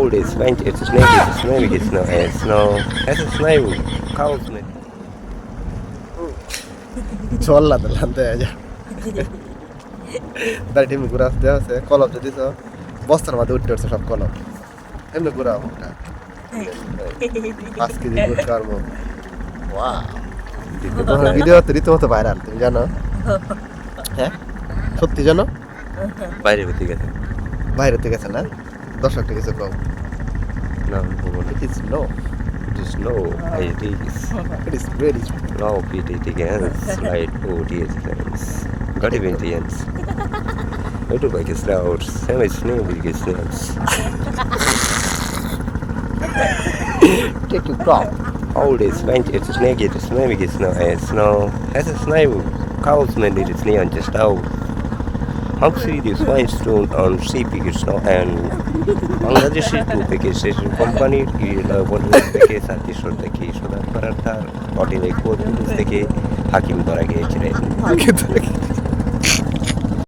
Old is fine. It's snake. It's snake. It's no. It's no. It's a snake. Cows man. Challa দিলাম তো যা দাঁড়িয়ে team ঘুরে আসতে আছে কলম যদি তো বস্তার মধ্যে উঠতে উঠছে সব কলম এমনি ঘুরা মুখটা 5 কেজি ঘুরতে পারবো তোমার ভিডিও তো রীতিমতো ভাইরাল তুমি জানো হ্যাঁ সত্যি জানো বাইরে হতে গেছে বাইরে থেকে গেছে না দর্শকটা কিছু কম না it is no it is no. It is it is very no. It against right. Oh, dear friends. Got even the ends. I do like his routes. Same as name with his names. Take to crop Old is fine. It's snake. It's snake. It's no. It's no. It's a snake. Cows man. It's neon just out. Huxley is fine stone on sea pickets now and Bangladesh is 2 pickets company one থেকে 37 থেকে সোনার পাড়ার 49 থেকে হাকিম ধরা গিয়েছিলেন